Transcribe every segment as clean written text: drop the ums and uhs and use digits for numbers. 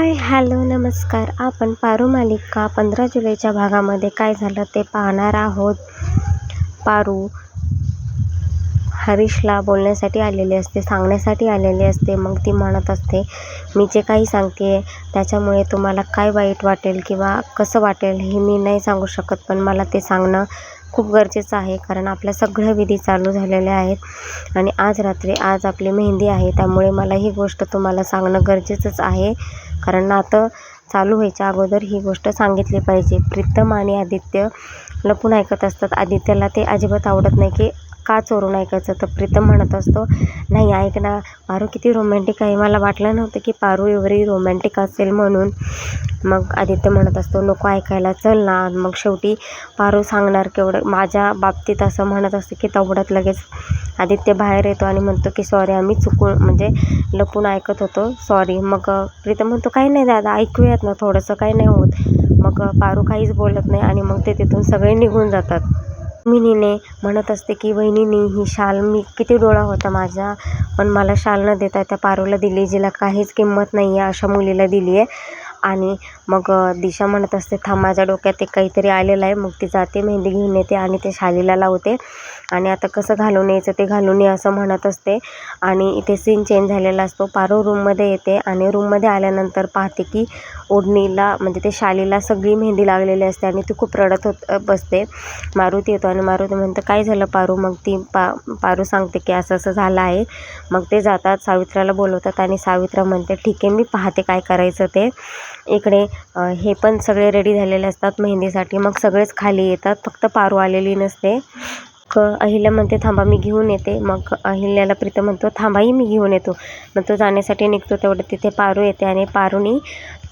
Hi hello नमस्कार. आपण पारू मालिका 15 जुलैच्या भागामध्ये काय झालं ते पाहणार आहोत. पारू हरीशला बोलण्यासाठी आलेली असते, सांगण्यासाठी आलेली असते. मग ती म्हणत असते, मी जे काही सांगते त्याच्यामुळे तुम्हाला काय वाईट वाटेल किंवा कसं वाटेल हे मी नाही सांगू शकत, पण मला ते सांगणं खूप गरजेचं आहे. कारण आपल्या सगळ्या विधी चालू झालेल्या आहेत आणि आज आपली मेहंदी आहे, त्यामुळे मला ही गोष्ट तुम्हाला सांगणं गरजेचंच आहे. कारण नातं चालू व्हायच्या अगोदर ही गोष्ट सांगितली पाहिजे. प्रीतम आणि आदित्य लपून ऐकत असतात. आदित्यला ते अजिबात आवडत नाही की का चोरून ऐकायचं. तर प्रीतम म्हणत असतो, नाही ऐक ना, पारू किती रोमॅन्टिक आहे, मला वाटलं नव्हतं की पारू एवढी रोमॅन्टिक असेल म्हणून. मग आदित्य म्हणत असतो, नको ऐकायला, चल ना. मग शेवटी पारू सांगणार केवढं. माझ्या बाबतीत असं म्हणत असते की तेवढ्यात लगेच आदित्य बाहेर येतो आणि म्हणतो की सॉरी, आम्ही चुकून म्हणजे लपून ऐकत होतो, सॉरी. मग प्रीतम म्हणतो, काही नाही दादा, ऐकूयात ना थोडंसं, काही नाही होत. मग पारू काहीच बोलत नाही आणि मग ते तिथून सगळे निघून जातात. मिनीने म्हणत असते की वहिनीने ही शाल, मी किती डोळा होता माझा, पण मला शाल न देता त्या पारूला दिली, जिला काहीच किंमत नाही आहे अशा मुलीला दिली आहे. आणि मग दिशा म्हणत असते, थांब, माझ्या डोक्यात एक काहीतरी आलेलं आहे. मग ती जाते, मेहंदी घेऊन येते आणि ते शालीला लावते. आणि आता कसं घालून यायचं ते घालून ये असं म्हणत असते. आणि इथे सीन चेंज झालेला असतो. पारू रूममध्ये येते आणि रूममध्ये आल्यानंतर पाहते की ओढणीला म्हणजे ते शालीला सगळी मेहंदी लागलेली असते आणि ती खूप रडत बसते. मारुती येतो आणि मारुती म्हणतं, काय झालं पारू. मग ती पारू सांगते की असं असं झालं आहे. मग ते जातात, सावित्राला बोलवतात आणि सावित्रा म्हणते, ठीक आहे, मी पाहते काय करायचं ते. इकडे हे पण सगळे रेडी झालेले असतात मेहंदीसाठी. मग सगळेच खाली येतात, फक्त पारू आलेली नसते. अहिल्या म्हणते, थांबा मी घेऊन येते. मग अहिल्याला प्रीतम म्हणतो, थांबाही मी घेऊन येतो. मग तो जाण्यासाठी निघतो, तेवढं तिथे पारू येते आणि पारूनी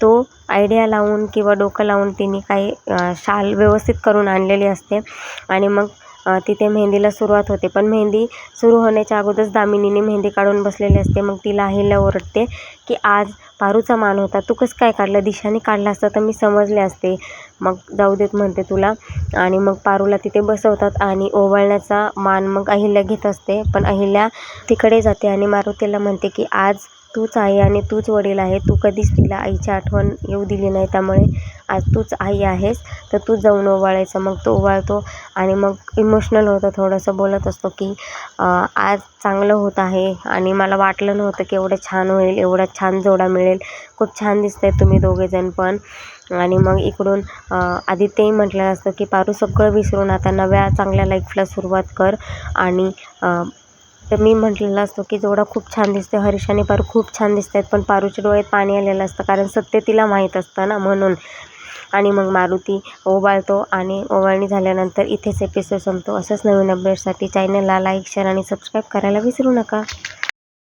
तो आयडिया लावून किंवा डोकं लावून तिने काही शाल व्यवस्थित करून आणलेली असते. आणि मग तिथे मेहंदीला सुरुवात होते. पण मेहंदी सुरू होण्याच्या अगोदरच दामिनीने मेहंदी काढून बसलेली असते. मग तिला अहिल्या ओरडते की आज पारूचा मान होता, तू कसं काय काढलं, दिशाने काढलं असतं तर मी समजले असते. मग जाऊ देत म्हणते तुला. आणि मग पारूला तिथे बसवतात आणि ओवाळण्याचा मान मग अहिल्या घेत असते. पण अहिल्या तिकडे जाते आणि मारुतीला म्हणते की आज तूच आई आणि तूच वडील आहे, तू कधीच तिला आईची आठवण येऊ दिली नाही, त्यामुळे आज तूच आई आहेस, तर तूच जाऊन ओवाळायचं. मग तो ओवाळतो आणि मग इमोशनल होतं, थोडंसं बोलत असतो की आज चांगलं होत आहे आणि मला वाटलं नव्हतं की एवढं छान होईल, एवढा छान जोडा मिळेल, खूप छान दिसत आहे तुम्ही दोघेजण पण. आणि मग इकडून आदित्यही म्हटलं असतं की पारू सगळं विसरून आता नव्या चांगल्या लाईफला सुरुवात कर. आणि तर मी म्हटलेलं असतो की जोडा खूप छान दिसते, हरीश आणि पारू खूप छान दिसत आहेत. पण पारूच्या डोळ्यात पाणी आलेलं असतं, कारण सत्य तिला माहीत असतं ना, म्हणून. आणि मग मारुती ओवाळतो आणि ओवाळणी झाल्यानंतर इथेच एपिसोड संपतो. असंच नवीन अपडेटसाठी चॅनलला लाईक, शेअर आणि सबस्क्राईब करायला विसरू नका.